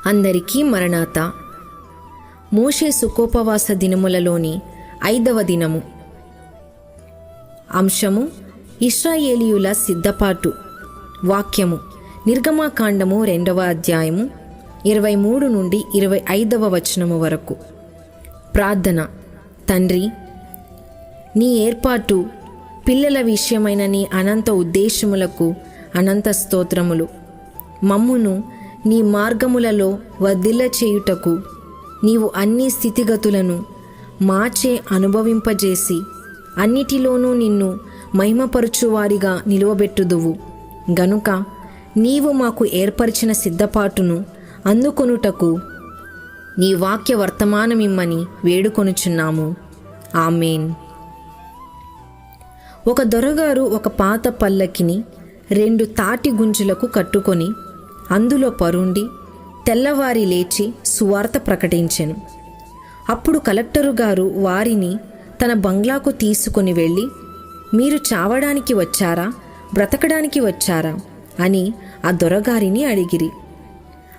అందరికీ మరణాత. మోషే సుకోపవాస దినములలోని 5వ దినము. అంశము ఇశ్రాయేలీయుల సిద్ధపాటు. వాక్యము నిర్గమాకాండము 2వ అధ్యాయము 23 నుండి 25వ వచనము వరకు. ప్రార్థన. తండ్రి, నీ ఏర్పాటు పిల్లల విషయమైన నీ అనంత ఉద్దేశములకు అనంత స్తోత్రములు. మమ్మును నీ మార్గములలో వర్ధిల్ల చేయుటకు నీవు అన్ని స్థితిగతులను మాచే అనుభవింపజేసి అన్నిటిలోనూ నిన్ను మహిమపరచువారిగా నిలువబెట్టుదువు గనుక నీవు మాకు ఏర్పరిచిన సిద్ధపాటును అందుకొనుటకు నీ వాక్య వర్తమానమిమ్మని వేడుకొనుచున్నాము. ఆమేన్. ఒక దొరగారు ఒక పాత పల్లకిని 2 తాటి గుంజులకు కట్టుకొని అందులో పరుండి తెల్లవారి లేచి సువార్త ప్రకటించెను. అప్పుడు కలెక్టరు గారు వారిని తన బంగ్లాకు తీసుకుని వెళ్ళి, మీరు చావడానికి వచ్చారా, బ్రతకడానికి వచ్చారా అని ఆ దొరగారిని అడిగిరి.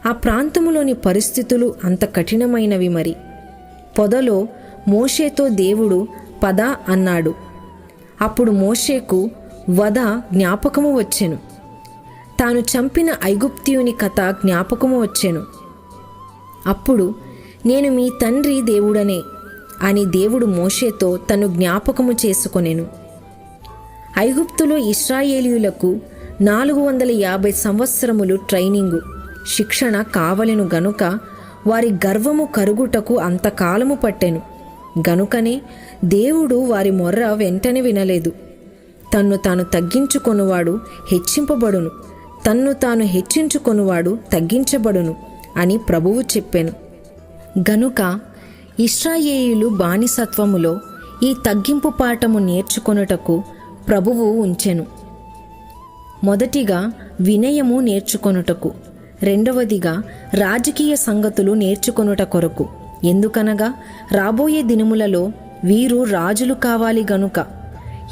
ఆ ప్రాంతములోని పరిస్థితులు అంత కఠినమైనవి. మరి పొదలో మోషేతో దేవుడు పద అన్నాడు. అప్పుడు మోషేకు వధ జ్ఞాపకము వచ్చెను. తాను చంపిన ఐగుప్తీయుని కథ జ్ఞాపకము వచ్చెను. అప్పుడు నేను మీ తండ్రి దేవుడనే అని దేవుడు మోషేతో తను జ్ఞాపకము చేసుకొనెను. ఐగుప్తులో ఇశ్రాయేలీయులకు 450 సంవత్సరములు ట్రైనింగు శిక్షణ కావలెను గనుక వారి గర్వము కరుగుటకు అంతకాలము పట్టెను. గనుకనే దేవుడు వారి మొర్ర వెంటనే వినలేదు. తన్ను తాను తగ్గించుకొనువాడు హెచ్చింపబడును, తన్ను తాను హెచ్చించుకొనువాడు తగ్గించబడును అని ప్రభువు చెప్పెను. గనుక ఇశ్రాయేలీయులు బానిసత్వములో ఈ తగ్గింపు పాఠము నేర్చుకొనుటకు ప్రభువు ఉంచెను. మొదటిగా వినయము నేర్చుకొనుటకు, రెండవదిగా రాజకీయ సంగతులు నేర్చుకొనుట కొరకు. ఎందుకనగా రాబోయే దినములలో వీరు రాజులు కావాలి గనుక.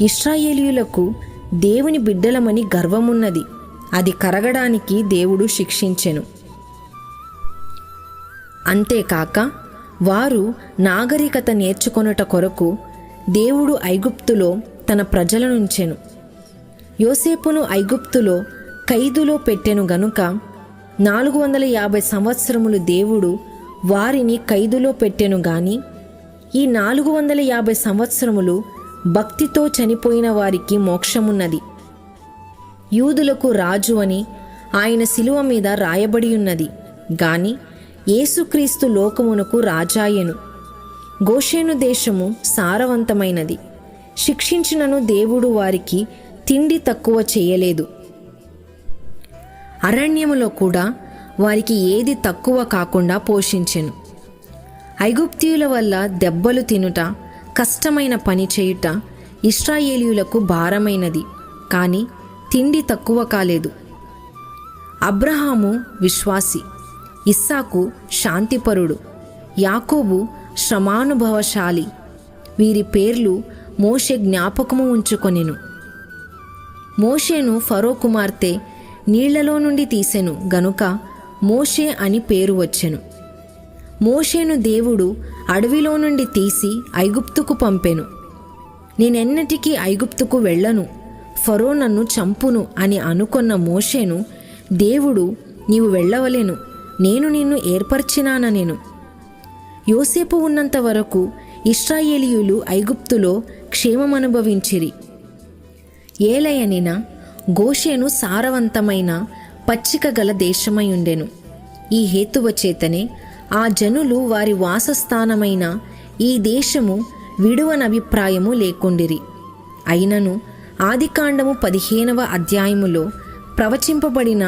ఇశ్రాయేలీయులకు దేవుని బిడ్డలమని గర్వమున్నది, అది కరగడానికి దేవుడు శిక్షించెను. అంతేకాక వారు నాగరికత నేర్చుకొనుట కొరకు దేవుడు ఐగుప్తులో తన ప్రజలనుంచెను. యోసేపును ఐగుప్తులో ఖైదులో పెట్టెను గనుక 450 సంవత్సరములు దేవుడు వారిని ఖైదులో పెట్టెను గాని ఈ 450 సంవత్సరములు భక్తితో చనిపోయిన వారికి మోక్షమున్నది. యూదులకు రాజు అని ఆయన శిలువ మీద రాయబడి ఉన్నది గాని యేసుక్రీస్తు లోకమునకు రాజాయెను. గోషేను దేశము సారవంతమైనది, శిక్షించినను దేవుడు వారికి తిండి తక్కువ చేయలేదు. అరణ్యములో కూడా వారికి ఏది తక్కువ కాకుండా పోషించెను. ఐగుప్తీయుల వల్ల దెబ్బలు తినుట, కష్టమైన పని చేయుట ఇశ్రాయేలీయులకు భారమైనది, కానీ తిండి తక్కువ కాలేదు. అబ్రహాము విశ్వాసి, ఇస్సాకు శాంతిపరుడు, యాకోబు శ్రమానుభవశాలి. వీరి పేర్లు మోషే జ్ఞాపకము ఉంచుకొనెను. మోషేను ఫరో కుమార్తె నీళ్లలో నుండి తీసెను గనుక మోషే అని పేరు వచ్చెను. మోషేను దేవుడు అడవిలో నుండి తీసి ఐగుప్తుకు పంపెను. నేనెన్నటికీ ఐగుప్తుకు వెళ్ళను, ఫరో నన్ను చంపును అని అనుకొన్న మోషేను దేవుడు, నీవు వెళ్ళవలెను, నేను నిన్ను ఏర్పరిచినానెను. యోసేపు ఉన్నంత వరకు ఇశ్రాయేలీయులు ఐగుప్తులో క్షేమమనుభవించిరి. ఏలయనిన గోషేను సారవంతమైన పచ్చిక గల దేశమై ఉండెను. ఈ హేతువ చేతనే ఆ జనులు వారి వాసస్థానమైన ఈ దేశము విడువనభిప్రాయము లేకుండిరి. అయినను ఆదికాండము 15వ అధ్యాయములో ప్రవచింపబడిన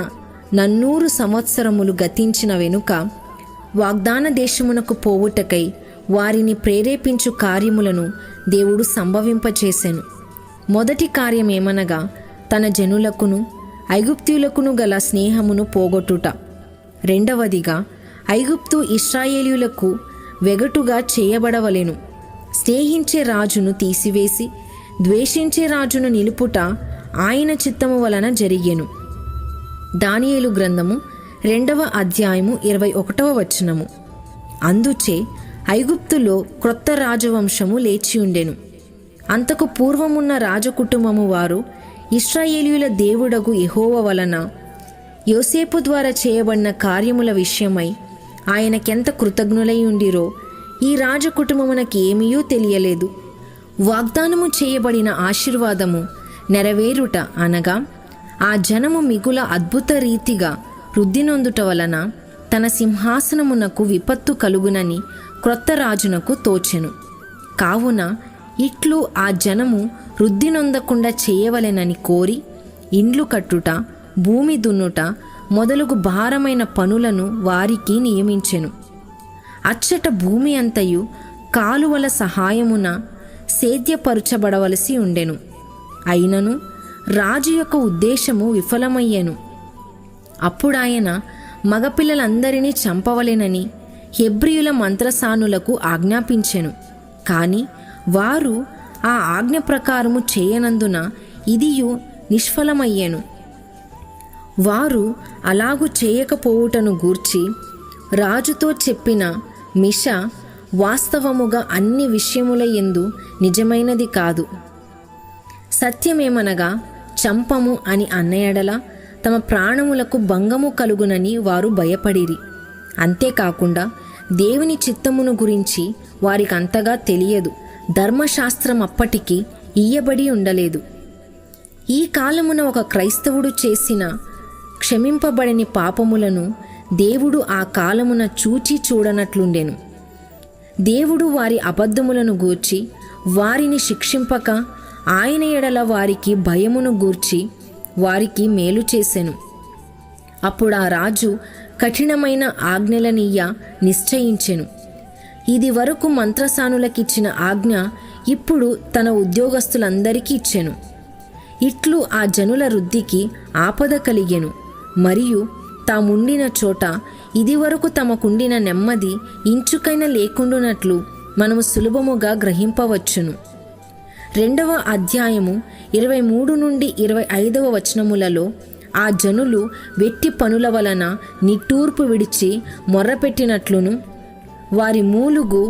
400 సంవత్సరములు గతించిన వెనుక వాగ్దాన దేశమునకు పోవుటకై వారిని ప్రేరేపించు కార్యములను దేవుడు సంభవింపచేసెను. మొదటి కార్యమేమనగా తన జనులకును ఐగుప్తీయులకును గల స్నేహమును పోగొట్టుట. రెండవదిగా ఐగుప్తు ఇశ్రాయేలీయులకు వెగటుగా చేయబడవలెను. స్నేహించే రాజును తీసివేసి ద్వేషించే రాజును నిలుపుట ఆయన చిత్తము వలన జరిగెను. దానియేలు గ్రంథము 2వ అధ్యాయము 21వ వచనము. అందుచే ఐగుప్తులో క్రొత్త రాజవంశము లేచి ఉండెను. అంతకు పూర్వమున్న రాజకుటుంబము వారు ఇశ్రాయేలీయుల దేవుడగు యెహోవా వలన యోసేపు ద్వారా చేయబడిన కార్యముల విషయమై ఆయనకెంత కృతజ్ఞులై ఉండిరో ఈ రాజకుటుంబమునకు ఏమీయూ తెలియలేదు. వాగ్దానము చేయబడిన ఆశీర్వాదము నెరవేరుట అనగా ఆ జనము మిగుల అద్భుత రీతిగా వృద్ధి నొందుట వలన తన సింహాసనమునకు విపత్తు కలుగునని క్రొత్త రాజునకు తోచెను. కావున ఇట్లు ఆ జనము వృద్ధి నొందకుండా చేయవలెనని కోరి ఇండ్లు కట్టుట, భూమి దున్నుట మొదలగు భారమైన పనులను వారికి నియమించెను. అచ్చట భూమి అంతయు కాలువల సహాయమున సేద్యపరచబడవలసి ఉండెను. అయినను రాజు యొక్క ఉద్దేశము విఫలమయ్యెను. అప్పుడాయన మగపిల్లలందరినీ చంపవలెనని హెబ్రీయుల మంత్రసానులకు ఆజ్ఞాపించెను. కాని వారు ఆ ఆజ్ఞ ప్రకారము చేయనందున ఇదియు నిష్ఫలమయ్యెను. వారు అలాగు చేయకపోవుటను గూర్చి రాజుతో చెప్పిన మిష వాస్తవముగా అన్ని విషయముల యందు నిజమైనది కాదు. సత్యమేమనగా చంపము అని అన్నయడల తమ ప్రాణములకు భంగము కలుగునని వారు భయపడిరి. అంతేకాకుండా దేవుని చిత్తమును గురించి వారికి అంతగా తెలియదు. ధర్మశాస్త్రం అప్పటికి ఇయ్యబడి ఉండలేదు. ఈ కాలమున ఒక క్రైస్తవుడు చేసిన క్షమింపబడని పాపములను దేవుడు ఆ కాలమున చూచి చూడనట్లుండెను. దేవుడు వారి అబద్ధములను గూర్చి వారిని శిక్షింపక ఆయన ఎడల వారికి భయమును గూర్చి వారికి మేలు చేసెను. అప్పుడు ఆ రాజు కఠినమైన ఆజ్ఞలనియ్య నిశ్చయించెను. ఇది వరకు మంత్రసానులకిచ్చిన ఆజ్ఞ ఇప్పుడు తన ఉద్యోగస్తులందరికీ ఇచ్చెను. ఇట్లు ఆ జనుల వృద్ధికి ఆపద కలిగెను. మరియు తాముండిన చోట ఇదివరకు తమకుండిన నెమ్మది ఇంచుకైనా లేకుండునట్లు మనము సులభముగా గ్రహింపవచ్చును. 2వ అధ్యాయము 23 నుండి 25వ వచనములలో ఆ జనులు వెట్టి పనుల వలన నిట్టూర్పు విడిచి మొర్రపెట్టినట్లును వారి మూలుగు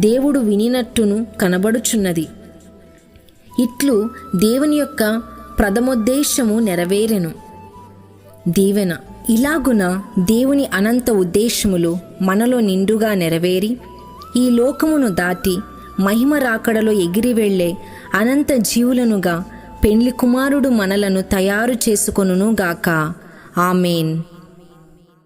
దేవుడు వినినట్టును కనబడుచున్నది. ఇట్లు దేవుని యొక్క ప్రథమోద్దేశము నెరవేరెను. దీవెన. ఇలాగున దేవుని అనంత ఉద్దేశములు మనలో నిండుగా నెరవేరి ఈ లోకమును దాటి మహిమ రాకడలో ఎగిరి వెళ్ళే అనంత జీవులనుగా పెండ్లి కుమారుడు మనలను తయారు చేసుకొనుగాక. ఆమేన్.